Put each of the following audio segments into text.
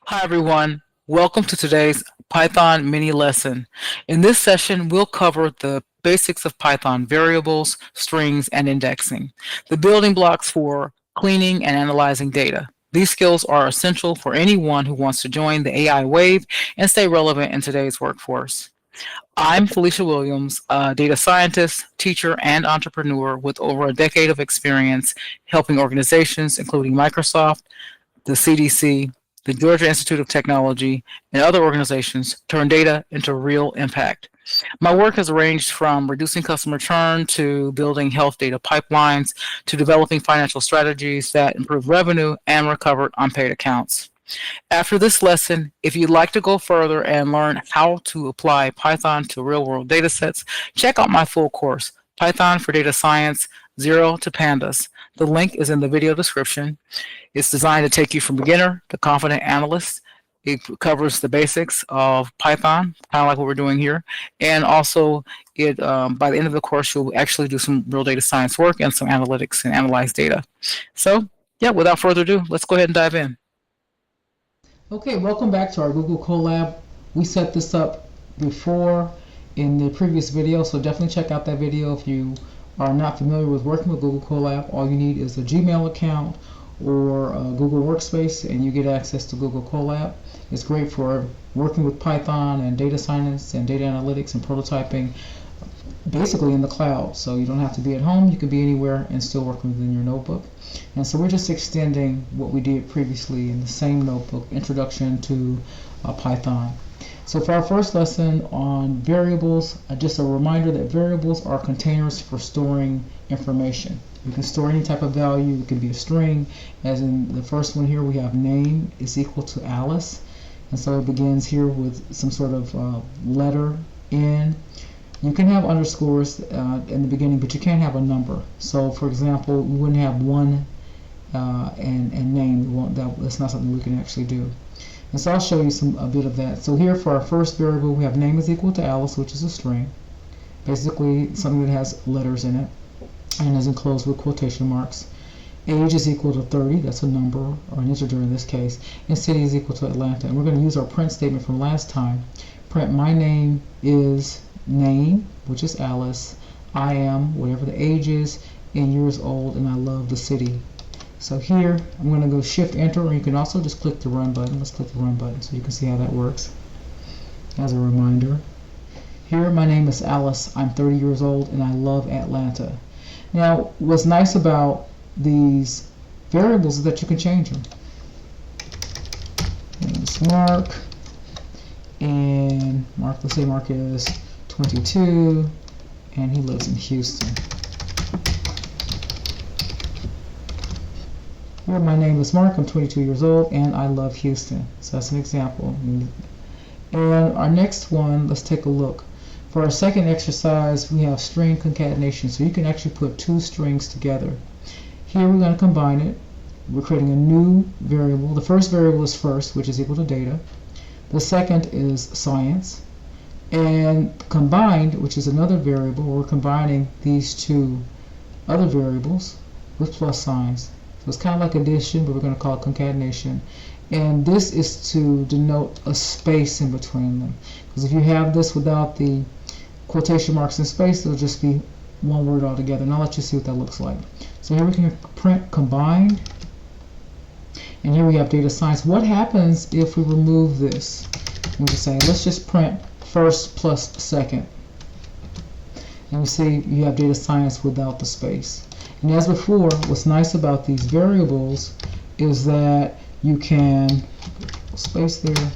Hi everyone, welcome to today's Python mini lesson. In this session, we'll cover the basics of Python variables, strings, and indexing, the building blocks for cleaning and analyzing data. These skills are essential for anyone who wants to join the AI wave and stay relevant in today's workforce. I'm Felicia Williams, a data scientist, teacher, and entrepreneur with over a decade of experience helping organizations, including Microsoft, the CDC, the Georgia Institute of Technology, and other organizations turn data into real impact. My work has ranged from reducing customer churn to building health data pipelines to developing financial strategies that improve revenue and recover unpaid accounts. After this lesson, if you'd like to go further and learn how to apply Python to real-world datasets, check out my full course, Python for Data Science, Zero to Pandas. The link is in the video description. It's designed to take you from beginner to confident analyst. It covers the basics of Python, kind of like what we're doing here. And also, by the end of the course, you'll actually do some real data science work and some analytics and analyze data. So, yeah, without further ado, let's go ahead and dive in. Okay, welcome back to our Google Colab. We set this up before in the previous video, so definitely check out that video if you are not familiar with working with Google Colab. All you need is a Gmail account or a Google Workspace and you get access to Google Colab. It's great for working with Python and data science and data analytics and prototyping basically in the cloud. So you don't have to be at home, you can be anywhere and still work within your notebook. And so we're just extending what we did previously in the same notebook, Introduction to Python. So for our first lesson on variables, just a reminder that variables are containers for storing information. You can store any type of value. It can be a string, as in the first one here we have name is equal to Alice. And so it begins here with some sort of letter N. You can have underscores in the beginning, but you can't have a number. So for example, we wouldn't have one and name. That's not something we can actually do. And so I'll show you a bit of that. So here for our first variable, we have name is equal to Alice, which is a string. Basically something that has letters in it and is enclosed with quotation marks. Age is equal to 30, that's a number, or an integer in this case. And city is equal to Atlanta. And we're going to use our print statement from last time. Print my name is name, which is Alice. I am, whatever the age is, in years old, and I love the city. So here, I'm going to go Shift Enter, or you can also just click the Run button. Let's click the Run button so you can see how that works as a reminder. Here, my name is Alice. I'm 30 years old, and I love Atlanta. Now, what's nice about these variables is that you can change them. It's Mark, and Mark, let's say Mark is 22, and he lives in Houston. Here, my name is Mark, I'm 22 years old, and I love Houston. So that's an example. And our next one, let's take a look. For our second exercise, we have string concatenation. So you can actually put two strings together. Here we're going to combine it. We're creating a new variable. The first variable is first, which is equal to data. The second is science. And combined, which is another variable, we're combining these two other variables with plus signs. So it's kind of like addition, but we're going to call it concatenation. And this is to denote a space in between them. Because if you have this without the quotation marks and space, it'll just be one word altogether. And I'll let you see what that looks like. So here we can print combined. And here we have data science. What happens if we remove this? We just say, let's just print first plus second. And you see you have data science without the space. And as before, what's nice about these variables is that you can space there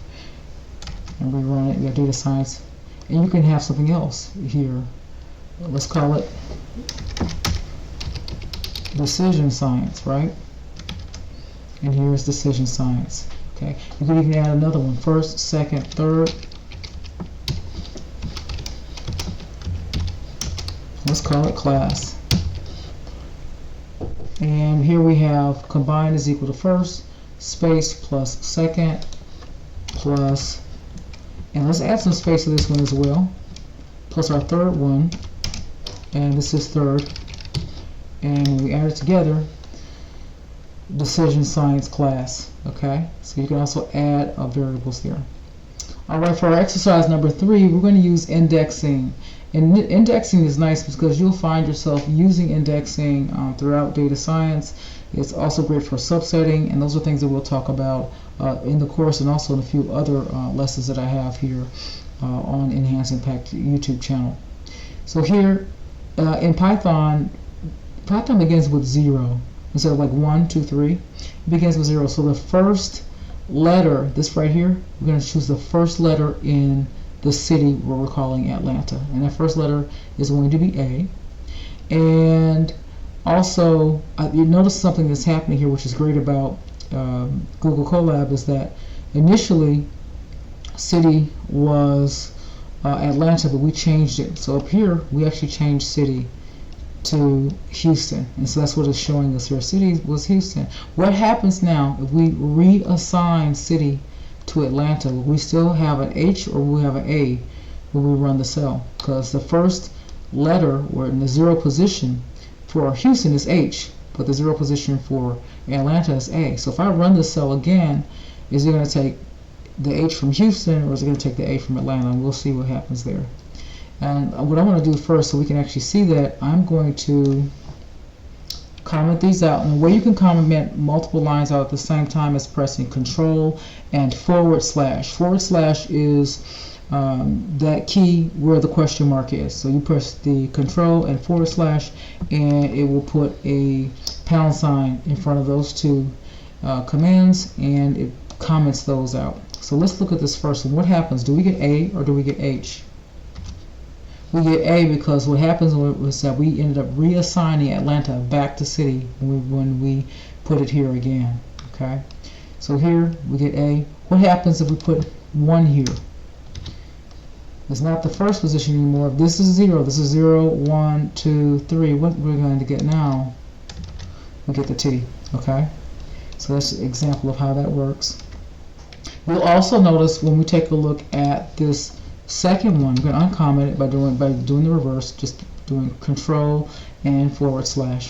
and rerun it. You have data science, and you can have something else here. Let's call it decision science, right? And here's decision science. Okay, you can even add another one: first, second, third. Let's call it class. And here we have combined is equal to first, space plus second, plus, and let's add some space to this one as well, plus our third one, and this is third, and when we add it together, decision science class. Okay, so you can also add variables there. Alright, for our exercise number 3, we're going to use indexing. And indexing is nice because you'll find yourself using indexing throughout data science. It's also great for subsetting, and those are things that we'll talk about in the course and also in a few other lessons that I have here on Enhance Impact YouTube channel. So here in Python, Python begins with 0 instead of like 1, 2, 3. It begins with 0. So the first letter, this right here, we're going to choose the first letter in the city where we're calling Atlanta, and that first letter is going to be A. And also you notice something that's happening here, which is great about Google Colab, is that initially city was Atlanta, but we changed it. So up here we actually changed city to Houston, and so that's what it's showing us here. City was Houston. What happens now if we reassign city to Atlanta? Will we still have an H or will we have an A when we run the cell? Because the first letter, or in the 0 position for Houston, is H, but the 0 position for Atlanta is A. So if I run the cell again, is it going to take the H from Houston or is it going to take the A from Atlanta? And we'll see what happens there. And what I want to do first, so we can actually see that, I'm going to comment these out. And the way you can comment multiple lines out at the same time is pressing Control and /. / is that key where the question mark is. So you press the Control and / and it will put a # in front of those two commands, and it comments those out. So let's look at this first one. What happens? Do we get A or do we get H? We get A because what happens was that we ended up reassigning Atlanta back to city when we put it here again. Okay, so here we get A. What happens if we put 1 here? It's not the first position anymore. If this is 0, this is 0, 1, 2, 3. What we're going to get now, we get the T. Okay, so that's an example of how that works. You'll also notice when we take a look at this second one, we're going to uncomment it by doing the reverse, just doing Control and /.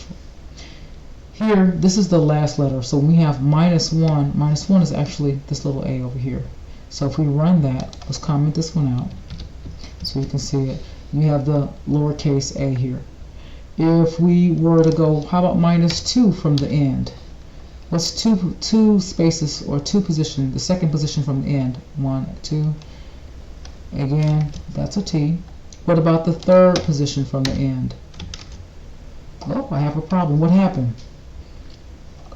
Here, this is the last letter, so when we have -1, -1 is actually this little A over here. So if we run that, let's comment this one out so you can see it. You have the lowercase a here. If we were to go, how about -2 from the end? What's two spaces or 2 position, the second position from the end? 1, 2. Again, that's a T. What about the third position from the end? Oh, I have a problem. What happened?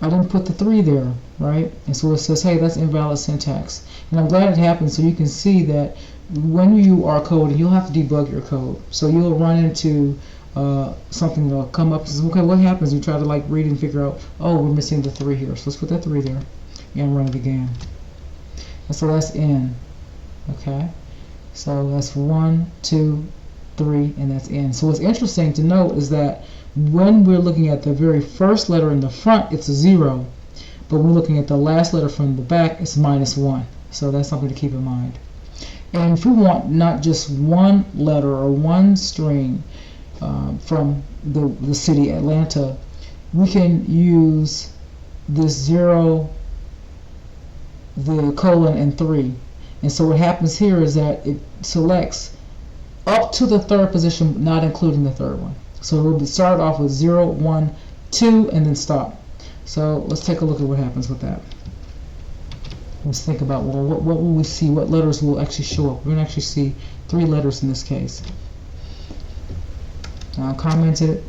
I didn't put the 3 there, right? And so it says, hey, that's invalid syntax. And I'm glad it happened, so you can see that when you are coding, you'll have to debug your code. So you'll run into something that'll come up and says, okay, what happens? You try to like read and figure out, oh, we're missing the 3 here. So let's put that 3 there and run it again. And so that's N. Okay? So that's 1, 2, 3, and that's N. So what's interesting to note is that when we're looking at the very first letter in the front, it's a 0. But when we're looking at the last letter from the back, it's -1. So that's something to keep in mind. And if we want not just one letter or one string from the city Atlanta, we can use this 0, the colon, and 3. And so what happens here is that it selects up to the third position, not including the third one. So it will start off with 0, 1, 2, and then stop. So let's take a look at what happens with that. Let's think about, well, what will we see? What letters will actually show up? We're going to actually see 3 letters in this case. Now comment it,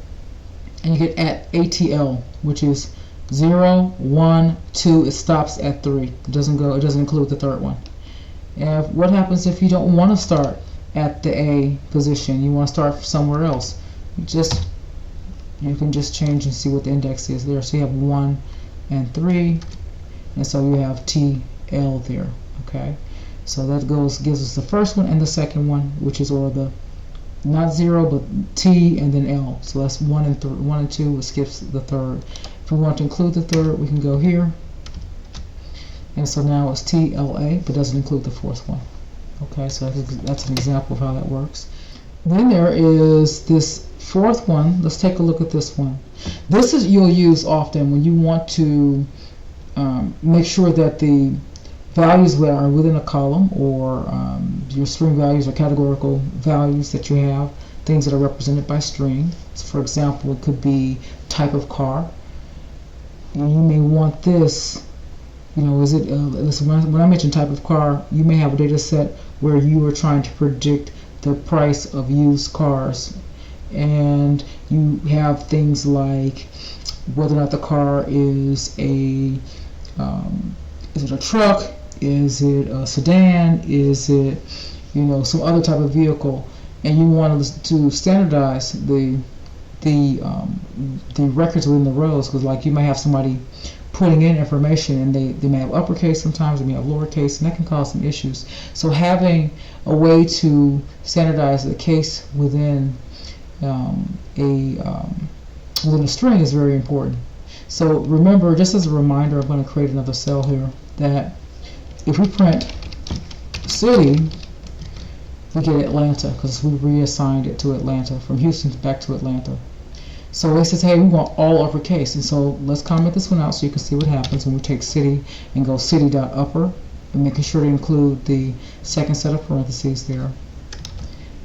and you get at ATL, which is 0, 1, 2. It stops at 3. It doesn't include the third one. And what happens if you don't want to start at the A position? You want to start somewhere else. You can just change and see what the index is there. So you have 1 and 3, and so you have TL there. Okay, so that gives us the first one and the second one, which is not 0 but T and then L. So that's 1 and 2. It skips the third. If we want to include the third, we can go here. And so now it's TLA, but doesn't include the fourth one. Okay, so that's an example of how that works. Then there is this fourth one. Let's take a look at this one. This is you'll use often when you want to make sure that the values that are within a column or your string values or categorical values that you have, things that are represented by string. So for example, it could be type of car. And you may want this, is it, when I mention type of car, you may have a data set where you are trying to predict the price of used cars. And you have things like whether or not the car is a truck, is it a sedan, is it some other type of vehicle, and you want to standardize the records within the rows, because like you may have somebody putting in information and they may have uppercase sometimes, they may have lowercase, and that can cause some issues. So having a way to standardize the case within within a string is very important. So remember, just as a reminder, I'm going to create another cell here, that if we print city, we get Atlanta because we reassigned it to Atlanta, from Houston back to Atlanta. So it says, hey, we want all uppercase. And so let's comment this one out so you can see what happens when we take city and go city.upper, and making sure to include the second set of parentheses there.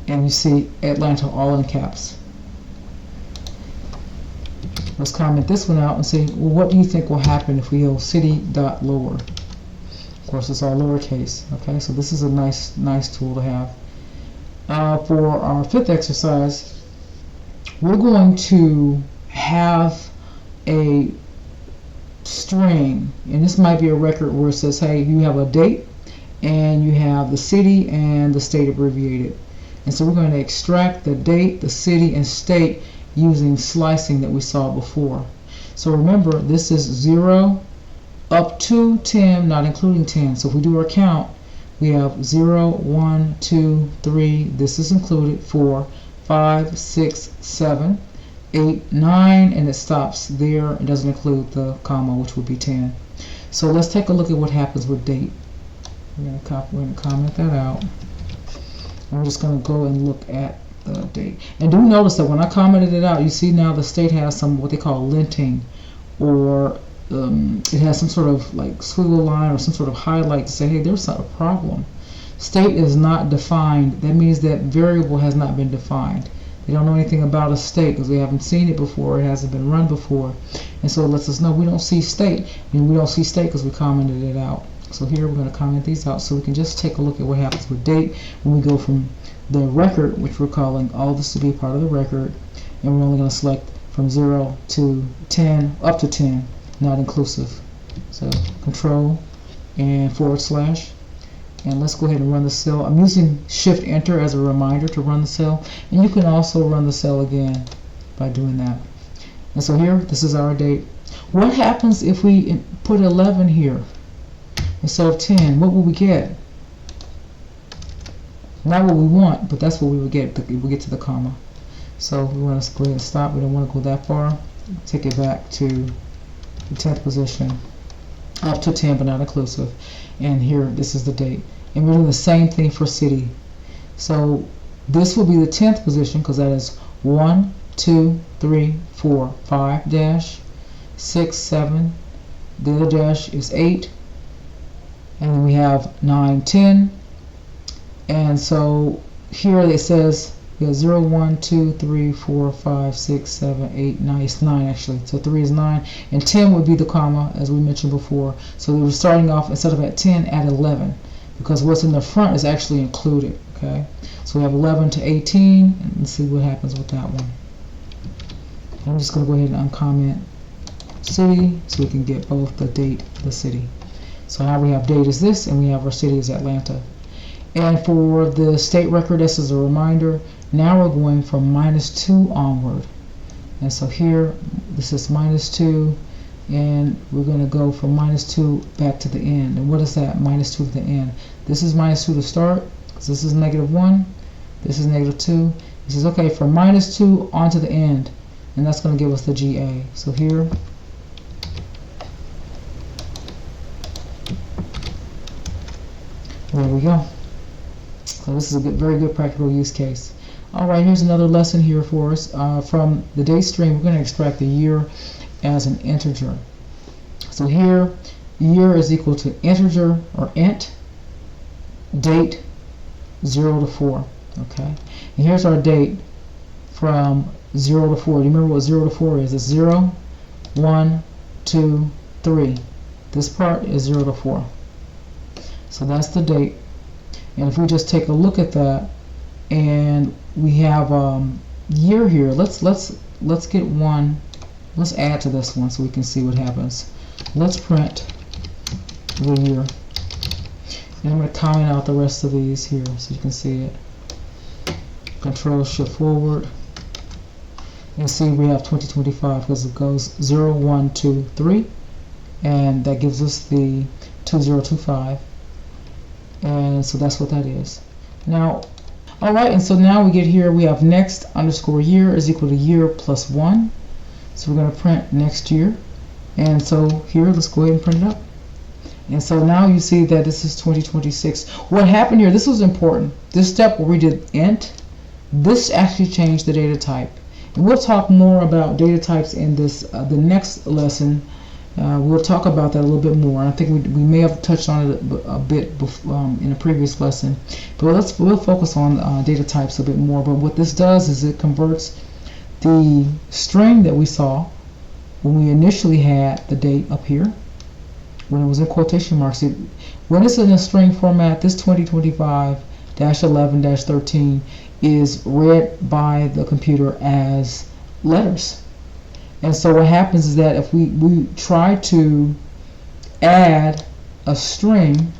And you see Atlanta all in caps. Let's comment this one out and say, well, what do you think will happen if we go city.lower? Of course, it's all lowercase. Okay, so this is a nice tool to have. For our fifth exercise, we're going to have a string, and this might be a record where it says, hey, you have a date and you have the city and the state abbreviated. And so we're going to extract the date, the city, and state using slicing that we saw before. So remember, this is 0 up to 10, not including 10. So if we do our count, we have 0, 1, 2, 3, this is included, 4, 5, 6, 7, 8, 9, and it stops there. It doesn't include the comma, which would be 10. So let's take a look at what happens with date. We're going to comment that out. I'm just going to go and look at the date. And do notice that when I commented it out, you see now the state has some what they call linting, or it has some sort of like squiggle line or some sort of highlight to say, hey, there's a problem. State is not defined. That means that variable has not been defined. They don't know anything about a state because they haven't seen it before. It hasn't been run before. And so it lets us know we don't see state. And we don't see state because we commented it out. So here we're going to comment these out so we can just take a look at what happens with date when we go from the record, which we're calling all this to be a part of the record, and we're only going to select from 0 to 10, up to 10, not inclusive. So control and /, and let's go ahead and run the cell. I'm using Shift Enter as a reminder to run the cell, and you can also run the cell again by doing that. And so here, this is our date. What happens if we put 11 here instead of 10? What will we get? Not what we want, but that's what we would get. We get to the comma. So we want to go ahead and stop. We don't want to go that far. Take it back to the 10th position, up to 10, but not inclusive. And here, this is the date. And we're doing the same thing for city. So this will be the 10th position because that is 1, 2, 3, 4, 5 dash, 6, 7. The other dash is 8. And then we have 9, 10. And so here it says we have 0, 1, 2, 3, 4, 5, 6, 7, 8, 9. It's 9 actually. So 3 is 9. And 10 would be the comma, as we mentioned before. So we were starting off, instead of at 10, at 11. Because what's in the front is actually included. Okay. So we have 11 to 18. And let's see what happens with that one. I'm just going to go ahead and uncomment city so we can get both the date and the city. So now we have date is this, and we have our city is Atlanta. And for the state record, this is a reminder, now we're going from -2 onward. And so here, this is -2, and we're going to go from -2 back to the end. And what is that, -2 to the end? This is -2 to start, because this is -1, this is -2. This is okay, from -2 on to the end, and that's going to give us the GA. So here, there we go. So this is a very good practical use case. All right, here's another lesson here for us. From the date string, we're going to extract the year as an integer. So here, year is equal to integer, or int, date 0 to 4. Okay, and here's our date from 0 to 4. Do you remember what 0 to 4 is? It's 0, 1, 2, 3. This part is 0 to 4. So that's the date. And if we just take a look at that, and we have year here, let's get one. Let's add to this one so we can see what happens. Let's print the year. And I'm going to comment out the rest of these here so you can see it. Control Shift forward. And see we have 2025 because it goes 0, 1, 2, 3. And that gives us the 2025. And so that's what that is. Now, alright, and so now we get here, we have next underscore year is equal to year plus 1. So we're going to print next year. And so here, let's go ahead and print it up. And so now you see that this is 2026. What happened here, this was important. This step where we did int, this actually changed the data type. And we'll talk more about data types in this the next lesson. We'll talk about that a little bit more. I think we may have touched on it a bit in a previous lesson. But we'll focus on data types a bit more. But what this does is it converts the string that we saw when we initially had the date up here, when it was in quotation marks. When it's in a string format, this 2025-11-13 is read by the computer as letters. And so what happens is that if we try to add a string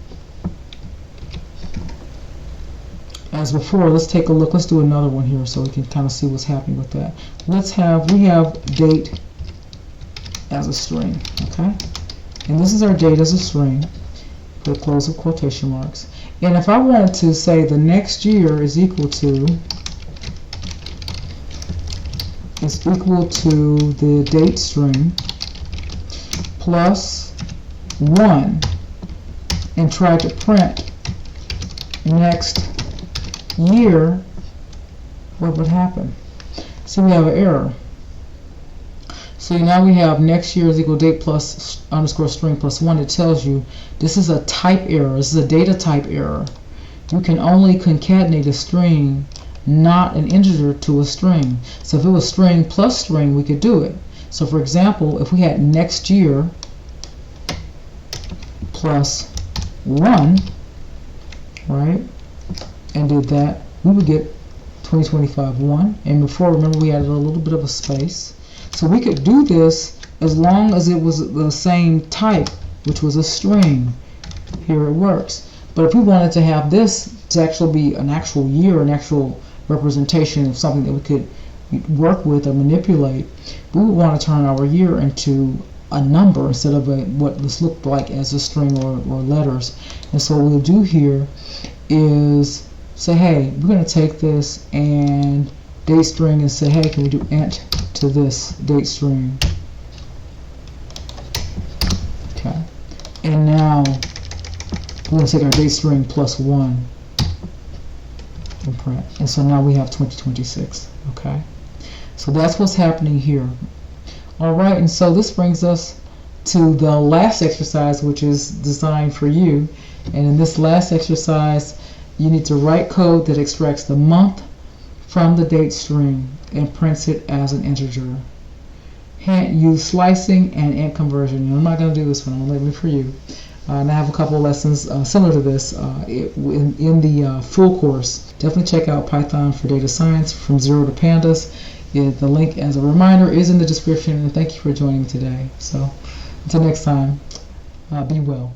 as before, let's take a look. Let's do another one here so we can kind of see what's happening with that. We have date as a string, okay? And this is our date as a string for the close of quotation marks. And if I wanted to say the next year is equal to the date string plus 1 and try to print next year, what would happen? So we have an error. So now we have next year is equal to date plus underscore string plus 1. It tells you this is a type error. This is a data type error. You can only concatenate a string, not an integer, to a string. So if it was string plus string, we could do it. So for example, if we had next year plus 1, right, and did that, we would get 2025-1. And before, remember, we added a little bit of a space. So we could do this as long as it was the same type, which was a string. Here it works. But if we wanted to have this to actually be an actual year, an actual representation of something that we could work with or manipulate, we would want to turn our year into a number instead of what this looked like as a string or letters. And so what we'll do here is say, hey, we're going to take this and date string and say, hey, can we do int to this date string? Okay. And now we're going to take our date string plus 1 and print. And so now we have 2026. Okay. So that's what's happening here. All right. And so this brings us to the last exercise, which is designed for you. And in this last exercise, you need to write code that extracts the month from the date string and prints it as an integer. Use slicing and int conversion. And I'm not going to do this one. I'm going to leave it for you. And I have a couple of lessons similar to this in the full course. Definitely check out Python for Data Science from Zero to Pandas. The link, as a reminder, is in the description. And thank you for joining me today. So until next time, be well.